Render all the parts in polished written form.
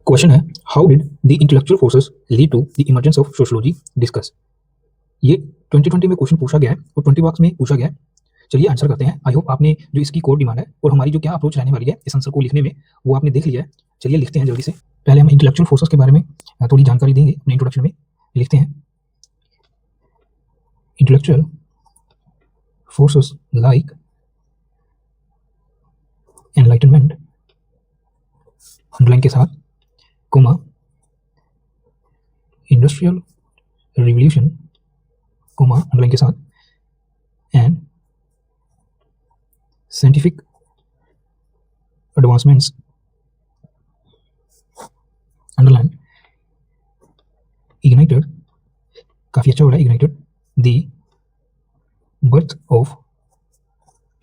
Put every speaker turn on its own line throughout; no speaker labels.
Question है, how did the intellectual forces lead to the emergence of sociology discuss. ये 2020 में question पूछा गया है और 20 मार्क्स में पूछा गया है। चलिए आंसर करते हैं। आई होप आपने जो इसकी कोर डिमांड है और हमारी जो क्या अप्रोच रहने वाली है इस आंसर को लिखने में वो आपने देख लिया है। चलिए लिखते हैं जल्दी से। पहले हम इंटेलेक्चुअल फोर्सेस के बारे में थोड़ी जानकारी देंगे अपने इंट्रोडक्शन में। लिखते हैं, intellectual forces like enlightenment underline के साथ, comma industrial revolution, comma underline के साथ, and scientific advancements underline ignited, काफी अच्छा हो रहा है, ignited the birth of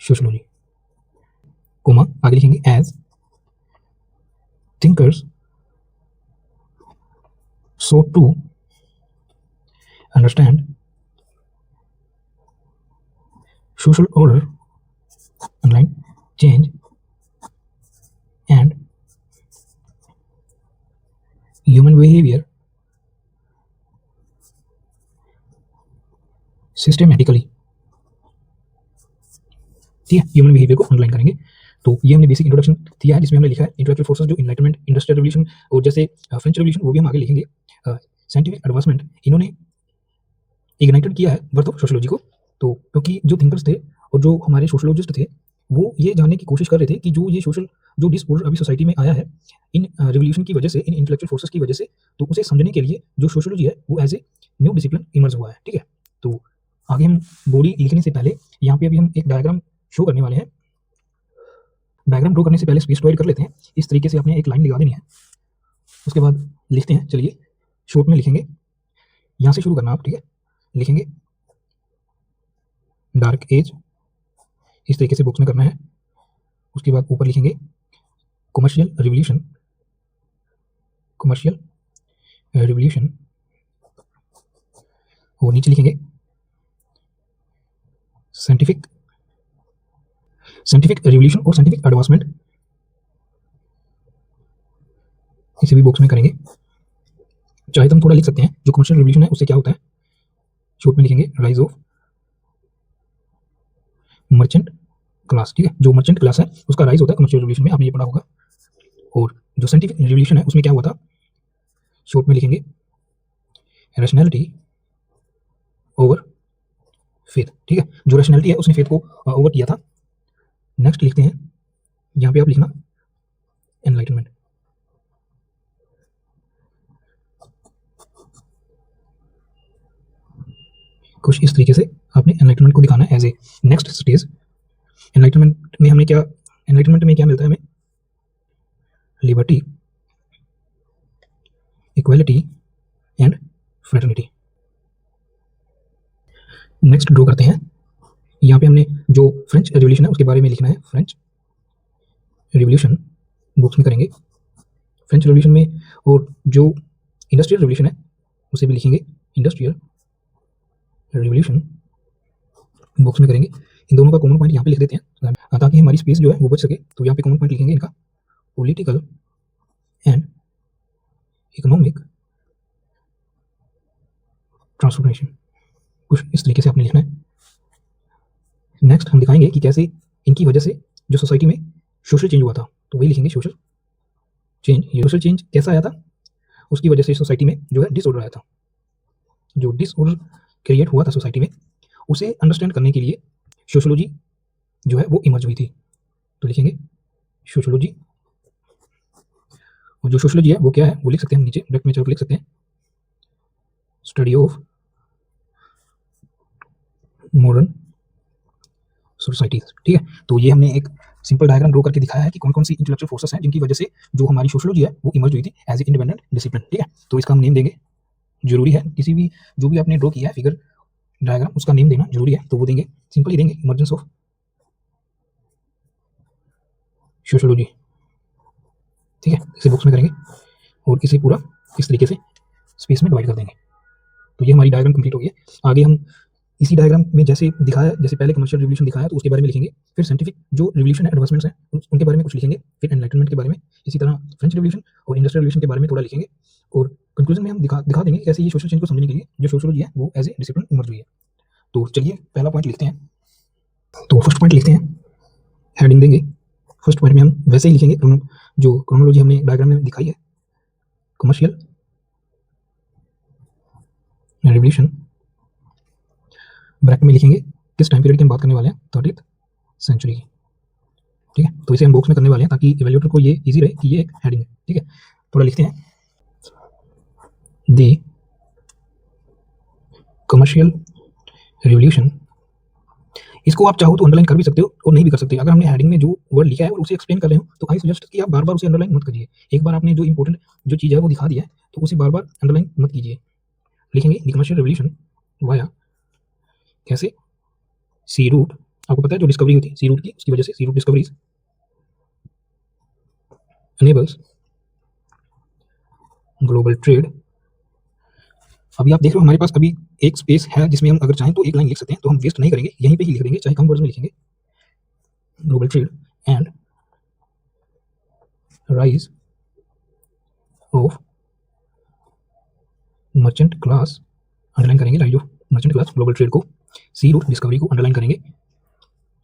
sociology, comma आगे लिखेंगे as thinkers sought to understand social order, underline change, and human behavior systematically। ठीक है, ह्यूमन बिहेवियर को अंडरलाइन करेंगे। तो ये हमने बेसिक इंट्रोडक्शन दिया है जिसमें हमने लिखा है इंटेलेक्चुअल फोर्सेस जो इनलाइटमेंट, इंडस्ट्रियल रिवॉल्यूशन और जैसे फ्रेंच रिवॉल्यूशन वो भी हम आगे लिखेंगे। साइंटिफिक एडवांसमेंट इन्होंने इग्नाइटेड किया है बर्थ ऑफ सोशियोलॉजी को। तो क्योंकि जो थिंकर्स थे और जो हमारे सोशोलॉजिस्ट थे वो ये जानने की कोशिश कर रहे थे कि जो ये सोशल जो डिसऑर्डर अभी सोसाइटी में आया है इन रिवॉल्यूशन की वजह से, इन इंटेलेक्चुअल फोर्सेस की वजह से, तो उसे समझने के लिए जो सोशियोलॉजी है वो as a new discipline emerge हुआ है। ठीक है, तो आगे हम बॉडी लिखने से पहले यहाँ पे अभी हम एक डायग्राम शो करने वाले हैं। डायग्राम ड्रॉ करने से पहले स्पेस डिवाइड कर लेते हैं। इस तरीके से आपने एक लाइन लगा देनी है, उसके बाद लिखते हैं। चलिए शॉर्ट में लिखेंगे, यहाँ से शुरू करना आप। ठीक है, लिखेंगे डार्क एज, इस तरीके से बॉक्स में करना है। उसके बाद ऊपर लिखेंगे कमर्शियल रिवॉल्यूशन, कमर्शियल रिवॉल्यूशन, और नीचे लिखेंगे साइंटिफिक रिवॉल्यूशन और साइंटिफिक एडवांसमेंट, इसे भी बॉक्स में करेंगे। चाहे तो हम थोड़ा लिख सकते हैं जो कमर्शियल रिवॉल्यूशन है उससे क्या होता है। शॉर्ट में लिखेंगे राइज ऑफ मर्चेंट क्लास। ठीक है, जो मर्चेंट क्लास है उसका राइज होता है कमर्शियल रिवॉल्यूशन में, आपने ये पढ़ा होगा। और जो साइंटिफिक रिवॉल्यूशन है उसमें क्या हुआ था, शॉर्ट में लिखेंगे रैशनैलिटी ओवर फेथ। ठीक है, जो रैशनैलिटी है उसने फेथ को ओवर किया था। नेक्स्ट लिखते हैं, यहाँ पे आप लिखना एनलाइटनमेंट। कुछ इस तरीके से आपने एनलाइटनमेंट को दिखाना है as a next stage. Enlightenment में हमें क्या, एनलाइटनमेंट में क्या मिलता है हमें, liberty, equality and fraternity. Next draw करते हैं। यहाँ पे हमने जो फ्रेंच रिवॉल्यूशन है उसके बारे में लिखना है, फ्रेंच रिवॉल्यूशन बॉक्स में करेंगे फ्रेंच रिवॉल्यूशन में। और जो इंडस्ट्रियल रिवॉल्यूशन है उसे भी लिखेंगे इंडस्ट्रियल रिवॉल्यूशन बॉक्स में करेंगे। इन दोनों का कॉमन पॉइंट यहाँ पे लिख देते हैं ताकि हमारी स्पेस जो है वो बच सके। तो यहाँ पे कॉमन पॉइंट लिखेंगे इनका, पॉलिटिकल एंड इकोनॉमिक ट्रांसफॉर्मेशन। कुछ इस तरीके से आपने लिखना है। नेक्स्ट हम दिखाएंगे कि कैसे इनकी वजह से जो सोसाइटी में सोशल चेंज हुआ था, तो वही लिखेंगे सोशल चेंज। ये सोशल चेंज कैसा आया था, उसकी वजह से सोसाइटी में जो है डिसऑर्डर आया था। जो डिसऑर्डर क्रिएट हुआ था सोसाइटी में उसे अंडरस्टैंड करने के लिए सोशियोलॉजी जो है वो इमर्ज हुई थी। तो लिखेंगे सोशियोलॉजी, और जो सोशियोलॉजी है वो क्या है वो लिख सकते हैं हम नीचे ब्रैकेट में चाहे लिख सकते हैं, स्टडी ऑफ मॉडर्न सोसाइटी। ठीक है, तो ये हमने एक सिंपल डायग्राम ड्रॉ करके दिखाया है कि कौन कौन सी इंटेलेक्चुअल फोर्सेस हैं जिनकी वजह से जो हमारी सोशियोलॉजी है वो इमर्ज हुई थी एज ए इंडिपेंडेंट डिसिप्लिन। ठीक है, तो इसका हम नेम देंगे, जरूरी है किसी भी जो भी आपने ड्रॉ किया है फिगर डायग्राम उसका नेम देना जरूरी है। तो वो देंगे, सिंपल ही देंगे, इमर्जेंस ऑफ सोशियोलॉजी। ठीक है, इसे बॉक्स में करेंगे और इसे पूरा इस तरीके से स्पेस में डिवाइड कर देंगे। तो ये हमारी डायग्राम कंप्लीट हो गई है। आगे हम इसी डायग्राम में जैसे दिखाया, जैसे पहले कमर्शियल रिवॉल्यूशन दिखाया तो उसके बारे में लिखेंगे, फिर साइंटिफिक जो रिवॉल्यूशन है, एडवांसमेंट्स हैं उनके बारे में कुछ लिखेंगे, फिर एनलाइटनमेंट के बारे में, इसी तरह फ्रेंच रिवॉल्यूशन और इंडस्ट्रियल रिवॉल्यूशन के बारे में थोड़ा लिखेंगे, और कंक्लूजन में हम दिखा देंगे कैसे ये सोशल चेंज को समझने के लिए जो सोशियोलॉजी है वो एज ए डिसिप्लिन इमर्ज हुई है। तो चलिए पहला पॉइंट लिखते हैं। तो फर्स्ट पॉइंट लिखते हैं, हेडिंग देंगे। फर्स्ट पॉइंट में हम वैसे ही लिखेंगे जो क्रोनोलॉजी हमने डायग्राम में दिखाई है, कमर्शियल रिवॉल्यूशन, ब्रैकेट में लिखेंगे किस टाइम पीरियड की हम बात करने वाले हैं, 30th सेंचुरी की। ठीक है, तो इसे हम बॉक्स में करने वाले हैं ताकि इवैल्यूएटर को ये इजी रहे कि ये एक हेडिंग है। ठीक है, थोड़ा लिखते हैं, द कमर्शियल रिवॉल्यूशन। इसको आप चाहो तो अंडरलाइन कर भी सकते हो और नहीं भी कर सकते। अगर हमने हेडिंग में जो वर्ड लिखा है और उसे एक्सप्लेन कर रहे हो तो आई सजेस्ट कि आप बार बार उसे अंडरलाइन मत करिए। एक बार आपने जो इंपॉर्टेंट जो चीज़ है वो दिखा दिया है तो उसे बार बार अंडरलाइन मत कीजिए। लिखेंगे द कमर्शियल रिवॉल्यूशन वाया, कैसे, सी रूट, आपको पता है जो डिस्कवरी हुई थी सी रूट की, उसकी वजह से sea route discoveries enables global trade. अभी आप देख रहे हो हमारे पास अभी एक स्पेस है जिसमें हम अगर चाहें तो एक लाइन लिख सकते हैं, तो हम वेस्ट नहीं करेंगे, यहीं पे ही लिख देंगे, चाहे कम वर्ड्स में लिखेंगे, global trade and rise of merchant class, underline करेंगे rise of merchant class, global trade को, सी रूट डिस्कवरी को अंडरलाइन करेंगे।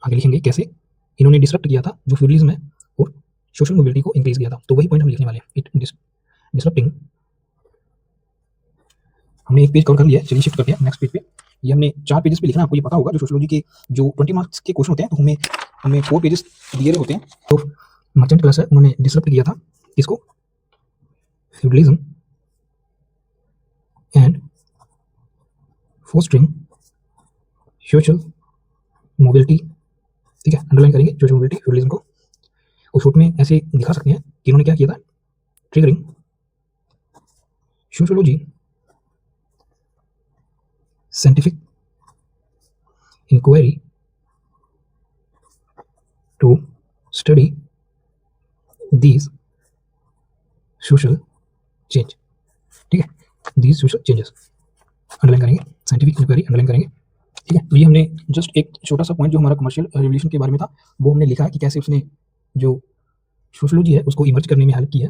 आगे लिखेंगे कैसे इन्होंने डिसरप्ट किया था जो फ्यूडलिज्म है और सोशल मोबिलिटी को इंक्रीज किया था, तो वही पॉइंट हम लिखने वाले हैं, इट डिसरप्टिंग। हमने एक पेज कवर कर लिया है, चलिए शिफ्ट करते हैं नेक्स्ट पेज पे। ये हमने 4 पेजेस पे लिखना है, आपको ये पता होगा जो सोशियोलॉजी के जो 20 मार्क्स के क्वेश्चन होते हैं तो हमें 4 पेजेस दिए हुए होते हैं। तो मर्चेंट क्लास है, उन्होंने डिसरप्ट किया था इसको, feudalism and fostering social mobility. ठीक है, अंडरलाइन करेंगे सोशल मोबिलिटी फ्यूडलिज्म को, और शॉर्ट में ऐसे दिखा सकते हैं कि इन्होंने क्या किया था, triggering sociology scientific inquiry to study these social change। ठीक है, these social changes अंडरलाइन करेंगे, साइंटिफिक इंक्वायरी अंडरलाइन करेंगे। ठीक है, तो ये हमने जस्ट एक छोटा सा पॉइंट जो हमारा कमर्शियल रिवॉल्यूशन के बारे में था वो हमने लिखा है कि कैसे उसने जो सोशियोलॉजी है उसको इमर्ज करने में हेल्प की है।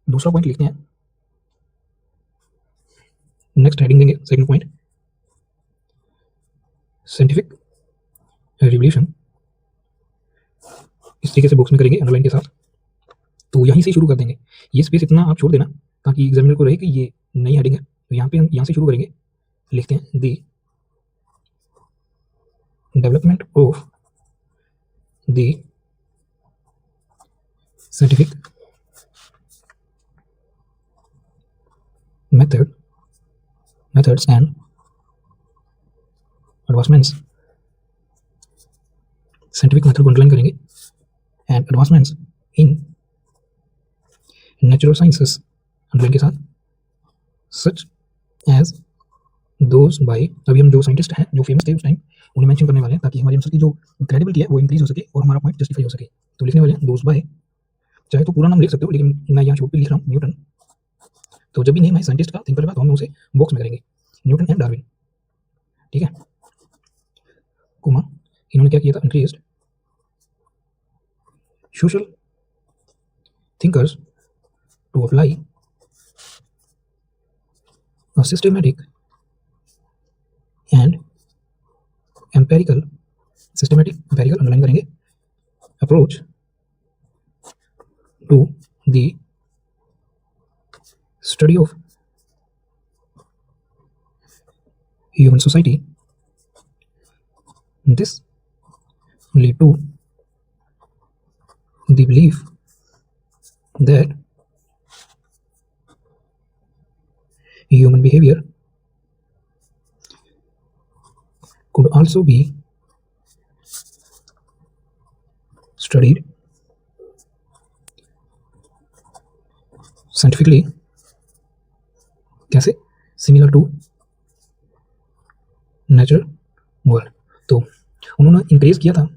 दूसरा पॉइंट लिखते हैं, नेक्स्ट हेडिंग देंगे, सेकंड पॉइंट, साइंटिफिक रिवॉल्यूशन, इस तरीके से बॉक्स में करेंगे अंडरलाइन के साथ। तो यहीं से शुरू कर देंगे, ये स्पेस इतना आप छोड़ देना ताकि एग्जामिनर को रहे कि ये नई हेडिंग है। तो यहाँ पे हम यहाँ से शुरू करेंगे, लिखते हैं the development of the scientific methods and advancements, scientific method को अंडरलाइन करेंगे, and advancements in natural sciences underline के साथ, सच एज दोज बाय, अभी हम जो साइंटिस्ट हैं जो फेमस थे उस टाइम उन्हें मेंशन करने वाले हैं ताकि हमारी आंसर की जो क्रेडिबिलिटी है वो इंक्रीज हो सके और हमारा पॉइंट जस्टिफाई हो सके। तो लिखने वाले हैं दोज बाय, चाहे तो पूरा नाम लिख सकते हो लेकिन मैं यहाँ शॉर्ट पे लिख रहा हूँ न्यूटन। तो जब भी नेम है साइंटिस्ट का थिंकर का तो हम उसे बॉक्स में करेंगे, न्यूटन एंड डार्विन। ठीक है, कुमा, इन्होंने क्या किया था, increased social thinkers to apply a systematic and empirical underline करेंगे approach to the study of human society, this lead to the belief that human behavior could also be studied scientifically, कैसे, similar to natural world। तो उन्होंने increase किया था,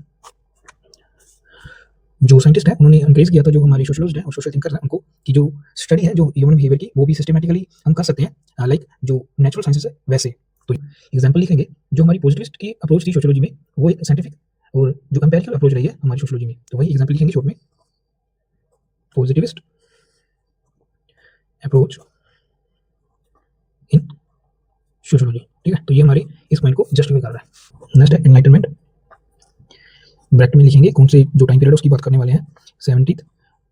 जो scientist है उन्होंने increase किया था जो हमारे सोशलिस्ट हैं और सोशल थिंकर्स हैं उनको, कि जो स्टडी है जो ह्यूमन बिहेवियर की वो भी सिस्टमेटिकली हम कर सकते हैं, लाइक जो नेचुरल साइंसेस है वैसे। तो एग्जाम्पल लिखेंगे, जो हमारी पॉजिटिविस्ट की अप्रोच थी सोशियोलॉजी में वो एक साइंटिफिक, और जो एम्पेरिकल अप्रोच रही है हमारी सोशियोलॉजी में, तो वही एग्जाम्पल लिखेंगे शॉर्ट में, पॉजिटिविस्ट अप्रोच इन सोशियोलॉजी। ठीक है, तो ये हमारे इस पॉइंट को जस्टिफाई कर रहा है। नेक्स्ट है एनलाइटनमेंट। ब्रैकेट में लिखेंगे कौन से जो टाइम पीरियड उसकी बात करने वाले हैं, 17th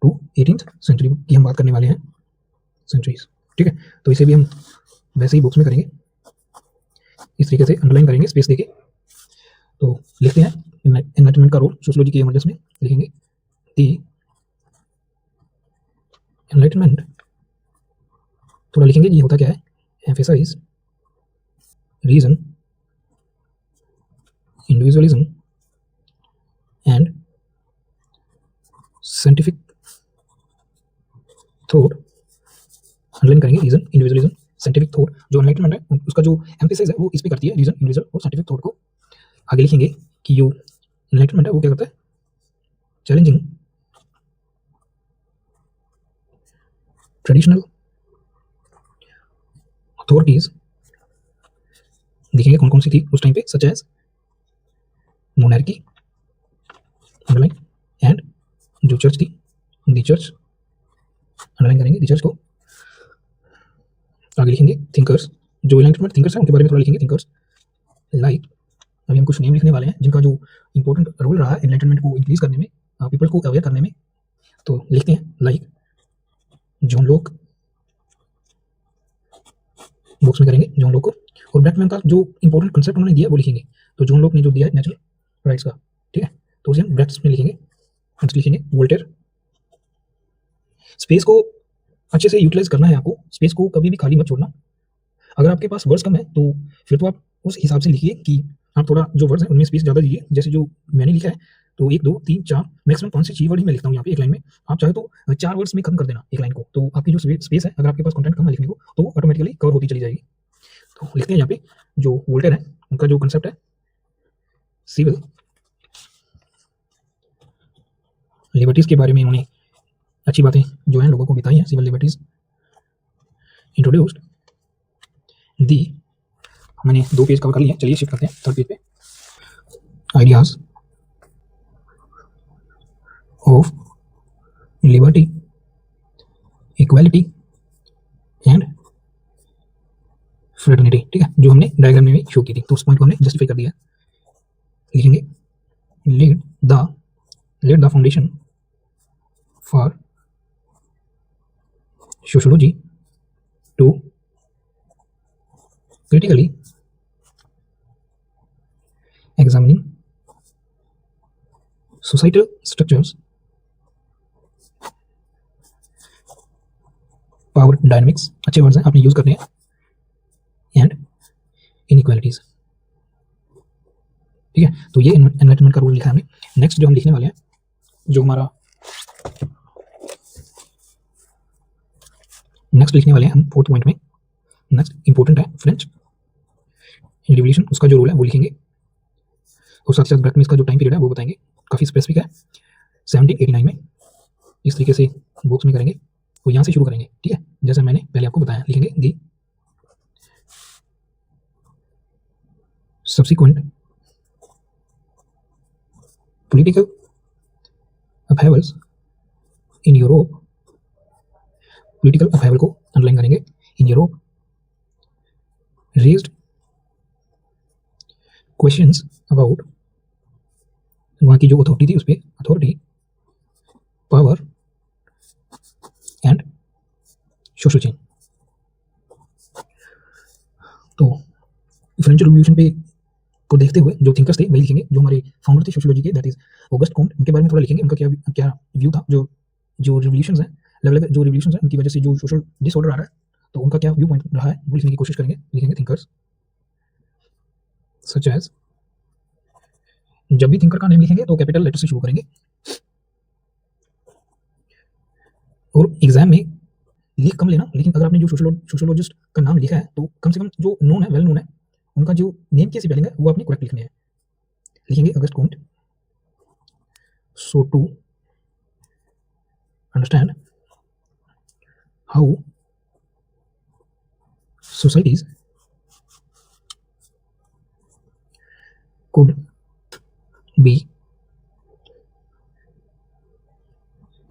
टू 18th सेंचुरी की हम बात करने वाले हैं, सेंचुरीज। ठीक है, तो इसे भी हम वैसे ही बॉक्स में करेंगे, इस तरीके से अंडरलाइन करेंगे स्पेस देके। तो लिखते हैं एनलाइटनमेंट का रोल सोशियोलॉजी के इमर्जेंस में, लिखेंगे दी एनलाइटनमेंट, थोड़ा लिखेंगे ये होता क्या है, emphasise reason, individualism and scientific thought. Underline करेंगे रीजन, इंडिविजुअलिज्म, साइंटिफिक थॉट। जो एनलाइटनमेंट है उसका जो एम्फेसाइज है वो इस पे करती है, रीजन, इंडिविजुअल और साइंटिफिक थॉट को। आगे लिखेंगे कि जो एनलाइटनमेंट है वो क्या करता है, चैलेंजिंग ट्रेडिशनल अथॉरिटीज, देखेंगे कौन कौन सी थी उस टाइम पे, such as monarchy, underline, and जो चर्च थी, दी चर्च, अंडरलाइन करेंगे दी चर्च को। आगे लिखेंगे थिंकर्स, जो एनलाइटनमेंट थिंकर्स हैं उनके बारे में थोड़ा लिखेंगे, थिंकर्स लाइक, अभी हम कुछ नेम लिखने वाले हैं जिनका जो इंपॉर्टेंट रोल रहा है एनलाइटनमेंट को इंक्रीज करने में, पीपल को अवेयर करने में। तो लिखते हैं लाइक जॉन लॉक, बॉक्स में करेंगे जॉन लॉक को, और ब्रैकेट में का जो इंपॉर्टेंट कंसेप्ट उन्होंने दिया वो लिखेंगे। तो जॉन लॉक ने जो दिया है नेचुरल राइट्स का, ठीक है, तो उसे हम ब्रैकेट्स में लिखेंगे। नेक्स्ट लिखेंगे वोल्टेयर। स्पेस को अच्छे से यूटिलाइज करना है आपको, स्पेस को कभी भी खाली मत छोड़ना। अगर आपके पास वर्ड्स कम है तो फिर तो आप उस हिसाब से लिखिए कि आप थोड़ा जो वर्ड्स हैं उनमें स्पेस ज़्यादा दीजिए, जैसे जो मैंने लिखा है, तो 1 2 3 4 मैक्सिमम 5 से 6 वर्ड ही मैं लिखता हूँ यहाँ पे एक लाइन में। आप चाहे तो 4 वर्ड्स में खत्म कर देना एक लाइन को, तो आपकी जो स्पेस है, अगर आपके पास कंटेंट कम है लिखने को, तो वो ऑटोमेटिकली कवर होती चली जाएगी। तो लिखते हैं यहाँ पे जो वोल्टेयर है उनका जो कंसेप्ट है, सिविल लिबर्टीज के बारे में उन्होंने अच्छी बातें जो है लोगों को बताई हैं। सिविल लिबर्टीज इंट्रोड्यूस्ड दी, मैंने 2 पेज कवर कर लिया, चलिए शिफ्ट करते हैं 3rd पेज पे। Ideas of liberty, equality and fraternity. ठीक है, जो हमने डायग्राम में शो की थी, तो उस पॉइंट को हमने जस्टिफाई कर दिया। लिखेंगे led the foundation for sociology to critically examining societal structures, power dynamics, अच्छे वर्ड्स हैं आपने यूज करने हैं, एंड इनइक्वालिटीज। ठीक है, तो ये एनलाइटनमेंट का रोल लिखा है हमने। नेक्स्ट जो हम लिखने वाले हैं, जो हमारा नेक्स्ट लिखने वाले हैं हम 4th पॉइंट में, नेक्स्ट इंपॉर्टेंट है फ्रेंच रिवॉल्यूशन, उसका जो रोल है वो लिखेंगे, और साथ ही साथ ब्रैकेट में इसका जो टाइम पीरियड है वो बताएंगे, काफ़ी स्पेसिफिक है, 1789 में। इस तरीके से बॉक्स में करेंगे, वो यहाँ से शुरू करेंगे। ठीक है, जैसे मैंने पहले आपको बताया, लिखेंगे the subsequent political upheavals in Europe, political upheaval को अंडरलाइन करेंगे, in Europe raised questions about, वहाँ की जो अथॉरिटी थी उस पर, authority, power and social change. तो फ्रेंच रिवॉल्यूशन पे को देखते हुए जो थिंकर्स थे वही लिखेंगे, जो हमारे फाउंडर थे सोशियोलॉजी के, दैट इज ऑगस्ट कॉम्ट, उनके बारे में थोड़ा लिखेंगे, उनका क्या व्यू था, जो जो रिवॉल्यूशंस हैं, अलग अलग जो रिवॉल्यूशंस हैं उनकी वजह से जो सोशल डिसऑर्डर आ रहा है, तो उनका क्या व्यू पॉइंट रहा है वो लिखने की कोशिश करेंगे। लिखेंगे थिंकर्स सच एज, जब भी थिंकर का नेम लिखेंगे तो कैपिटल लेटर से शुरू करेंगे, और एग्जाम में लिख कम लेना, लेकिन अगर आपने जो सोशोलॉजिस्ट का नाम लिखा है तो कम से कम जो नोन है, वेल नोन है, उनका जो नेम की स्पेलिंग है वो आपने करेक्ट लिखने हैं। लिखेंगे Auguste Comte, so to understand how societies could be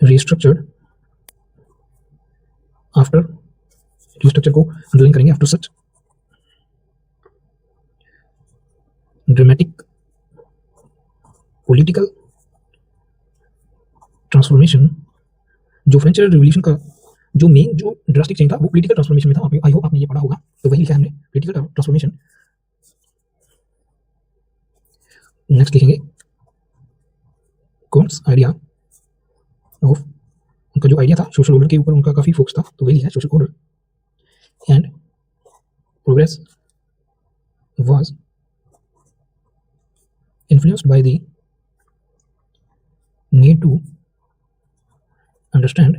restructured after, restructure को अंडरलाइन करेंगे, after such dramatic political transformation. जो फ्रेंच रिवॉल्यूशन का जो मेन जो ड्रास्टिक चेंज था वो पॉलिटिकल ट्रांसफॉर्मेशन में था। आई होप आपने ये पढ़ा होगा, तो वही लिखा है हमने, पॉलिटिकल ट्रांसफॉर्मेशन। नेक्स्ट लिखेंगे कॉन्स आइडिया ऑफ, उनका जो आइडिया था सोशल ऑर्डर के ऊपर उनका काफी फोकस था, तो वही लिखा है social order. And progress was influenced by the need to understand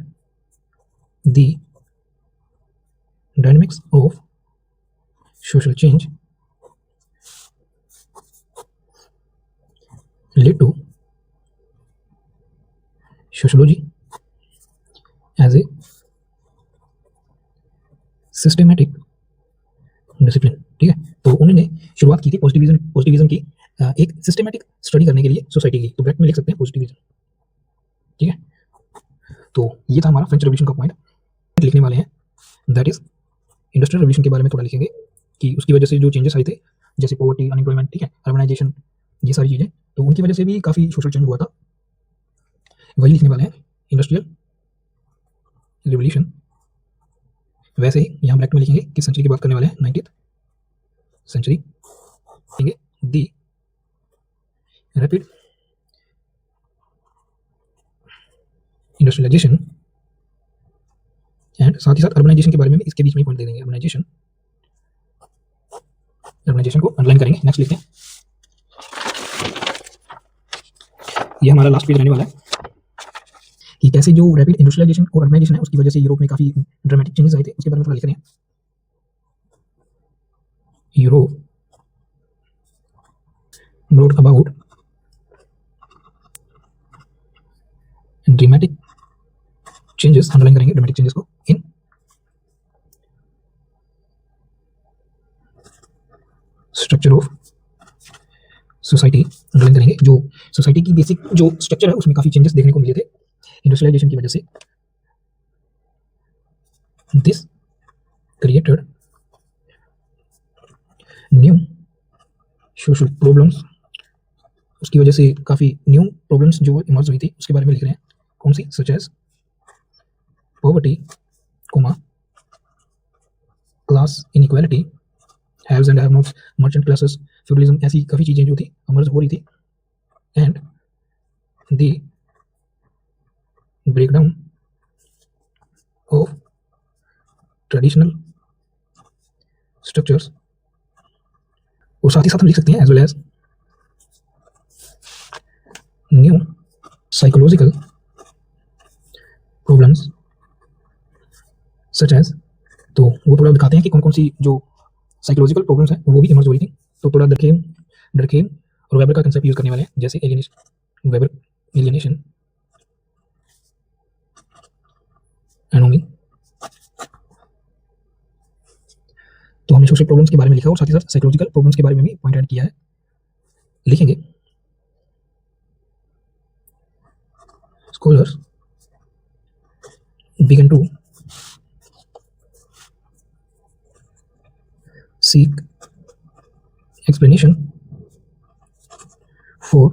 the dynamics of social change led to sociology as a systematic discipline। ठीक है, तो उन्होंने शुरुआत की थी पॉजिटिविज्म की एक सिस्टमैटिक स्टडी करने के लिए सोसाइटी की, तो ब्रैकेट में लिख सकते हैं पॉजिटिविज्म। ठीक है, तो ये था हमारा फ्रेंच रेवोल्यूशन का पॉइंट। लिखने वाले हैं दैट इज इंडस्ट्रियल रेवोल्यूशन के बारे में थोड़ा लिखेंगे कि उसकी वजह से जो चेंजेस आए थे, जैसे पॉवर्टी, अनएम्प्लॉयमेंट, ठीक है, अर्बनाइजेशन, ये सारी चीज़ें, तो उनकी वजह से भी काफ़ी सोशल चेंज हुआ था। वही लिखने वाले हैं इंडस्ट्रियल रेवोल्यूशन। वैसे ही यहाँ ब्रैकेट में लिखेंगे किस सेंचुरी की बात करने वाले हैं, 19th सेंचुरी। लिखेंगे दी रैपिड इंडस्ट्रियलाइजेशन एंड साथ ही साथ अर्बनाइजेशन के बारे में भी इसके बीच में पॉइंट दे देंगे। अर्बनाइजेशन को अंडरलाइन करेंगे। नेक्स्ट लिखते हैं, ये हमारा लास्ट पेज रहने वाला है कि कैसे जो रैपिड इंडस्ट्रियलाइजेशन और अर्बनाइजेशन है उसकी वजह से यूरोप में काफी ड्रामेटिक चेंजेस आए थे, उसके बारे में थोड़ा लिख रहे हैं। Europe brought about dramatic changes, underline करेंगे ड्रामेटिक चेंजेस को, इन स्ट्रक्चर ऑफ सोसाइटी। अंडरलाइन करेंगे जो सोसाइटी की बेसिक जो स्ट्रक्चर है उसमें काफी चेंजेस देखने को मिले थे इंडस्ट्रियलाइजेशन की वजह से। This created new social problems, उसकी वजह से काफी न्यू प्रॉब्लम्स जो इमर्ज हुई थी उसके बारे में लिख रहे हैं। कौन सी? Such as poverty, class inequality, haves and have nots, merchant classes, feudalism, ऐसी काफी चीजें जो थी इमर्ज हो रही थी। And the breakdown of traditional structures, और साथ ही साथ हम लिख सकते हैं as well as new psychological problems such as, तो वो थोड़ा दिखाते हैं कि कौन कौन सी जो साइकोलॉजिकल प्रॉब्लम्स हैं वो भी इमर्ज हुई थी। तो थोड़ा डरकेम और वेबर का कंसेप्ट यूज करने वाले हैं, जैसे वेबर एलियनेशन, एनोमी। तो हमने सोशल प्रॉब्लम्स के बारे में लिखा और साथ ही साथ साइकोलॉजिकल प्रॉब्लम्स के बारे में भी पॉइंट ऐड किया है। लिखेंगे scholars began to seek explanation for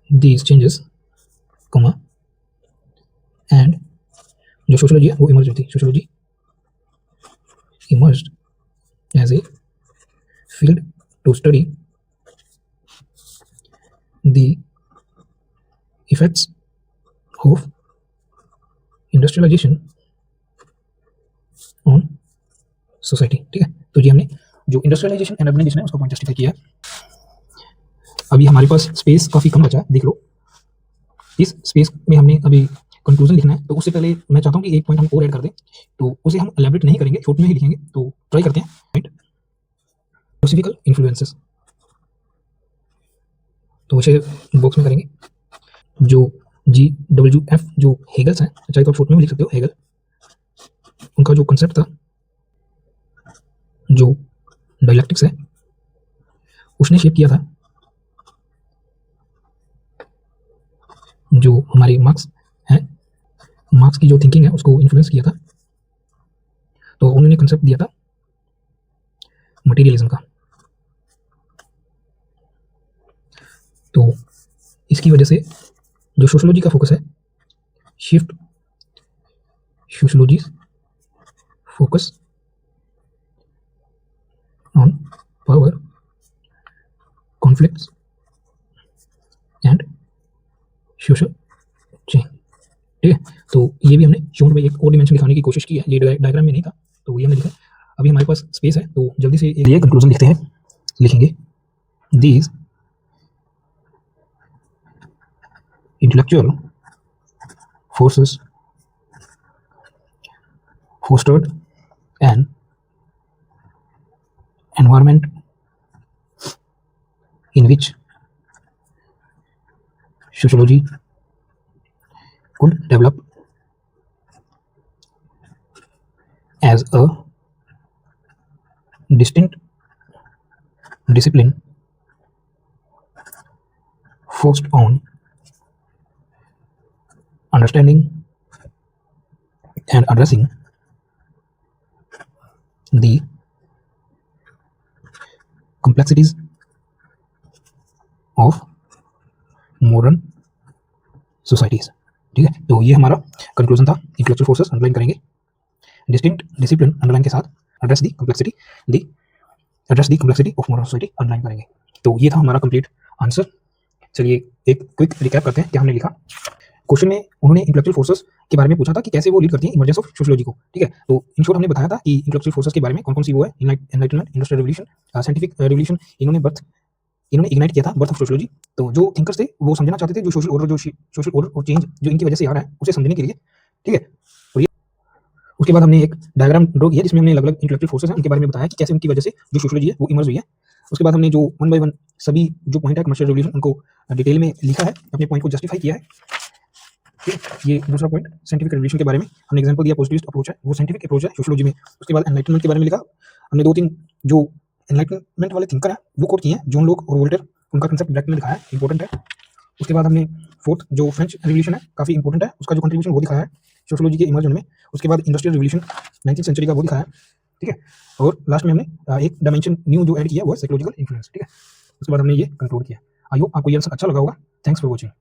these changes, and जो सोशोलॉजी है वो इमर्ज हुई थी। Sociology emerged as a field to study the effects of industrialization on society। ठीक है, तो जी हमने जो इंडस्ट्रियलाइजेशन एंड अर्बनाइजेशन है उसका पॉइंट जस्टिफाई किया है। अभी हमारे पास स्पेस काफी कम बचा है, देख लो। इस स्पेस में हमने अभी कंक्लूजन लिखना है, तो उससे पहले मैं चाहता हूँ कि एक पॉइंट हम और ऐड कर दें, तो उसे हम एलैबोरेट नहीं करेंगे, शॉर्ट में ही लिखेंगे। तो ट्राई करते हैं। पॉइंट फिलोसॉफिकल इन्फ्लुएंसेस, तो उसे बॉक्स में करेंगे। जो GWF जो हेगल्स हैं, चाहे तो आप शॉर्ट में भी लिख सकते हो, हेगल, उनका जो कंसेप्ट था जो डायलेक्टिक्स है उसने शेप किया था जो हमारे मार्क्स हैं, मार्क्स की जो थिंकिंग है उसको इन्फ्लुएंस किया था। तो उन्होंने कंसेप्ट दिया था मटेरियलिज्म का। तो इसकी वजह से जो सोशियोलॉजी का फोकस है, shift sociology focus on power, conflicts and social change. ठीक है, तो ये भी हमने शॉर्ट में एक और डिमेंशन दिखाने की कोशिश की है, ये डायग्राम में नहीं था तो ये हमने लिखा। अभी हमारे पास स्पेस है तो जल्दी से ये कंक्लूजन लिखते हैं, लिखेंगे these intellectual forces fostered an environment in which sociology could develop as a distinct discipline focused on understanding and addressing the complexities of modern societies। ठीक है, तो ये हमारा कंक्लूजन था। इंटेलेक्चुअल फोर्सेस अंडरलाइन करेंगे, डिस्टिंक्ट डिसिप्लिन अंडरलाइन के साथ address the complexity of modern society underline करेंगे। तो ये था हमारा कंप्लीट आंसर। चलिए एक क्विक रिकैप करते हैं क्या हमने लिखा। क्वेश्चन में उन्होंने इंटेलेक्चुअल फोर्सेस के बारे में पूछा था कि कैसे वो लीड करती हैं इमर्जेंस ऑफ सोशियोलॉजी को। ठीक है, तो इन शॉर्ट हमने बताया था कि इंटेलेक्चुअल फोर्सेस के बारे में कौन कौन सी वो है, enlightenment, industrial revolution, scientific revolution, इन्होंने इग्नाइट किया था बर्थ ऑफ सोशियोलॉजी। तो जो थिंकर्स थे वो समझना चाहते थे जो सोशल ऑर्डर और चेंज जो इनकी वजह से आ रहा है उसे समझने के लिए। ठीक है, और ये उसके बाद हमने एक डायग्राम ड्रॉ किया जिसमें हमने अलग अलग इंटेलेक्चुअल फोर्सेस हैं उनके बारे में बताया कि कैसे उनकी वजह से जो सोशियोलॉजी है वो इमर्ज हुई है। उसके बाद हमने जो वन बाय वन सभी जो पॉइंट है कमर्शियल रेवोल्यूशन उनको डिटेल में लिखा है, अपने पॉइंट को जस्टिफाई किया है। ठीक है, ये दूसरा पॉइंट साइंटिफिक रेवोल्यूशन के बारे में हमने एग्जांपल दिया, पॉजिटिविस्ट अप्रोच है वो साइंटिफिक अप्रोच है सोशियोलॉजी में। उसके बाद एनलाइटनमेंट के बारे में लिखा हमने, दो तीन जो एनलाइटनमेंट वाले थिंकर है वो कोट किए हैं, जॉन लॉक और वोल्टेयर, उनका कंसेप्ट डायरेक्ट में दिखाया है, इंपॉर्टेंट है। उसके बाद हमने फोर्थ जो फ्रेंच रेवोल्यूशन है काफ़ी इंपॉर्टेंट है, उसका जो कंट्रीब्यूशन वो दिखाया है सोशियोलॉजी के इमर्जन में। उसके बाद इंडस्ट्रियल रेवोल्यूशन 19th सेंचुरी का वो दिखाया है। ठीक है, और लास्ट में हमने एक डायमेंशन न्यू जो ऐड किया वो है साइकोलॉजिकल इन्फ्लुएंस। ठीक है, उसके बाद हमने ये कंक्लूड किया। आई होप आपको ये आंसर अच्छा लगा होगा। Thanks for watching.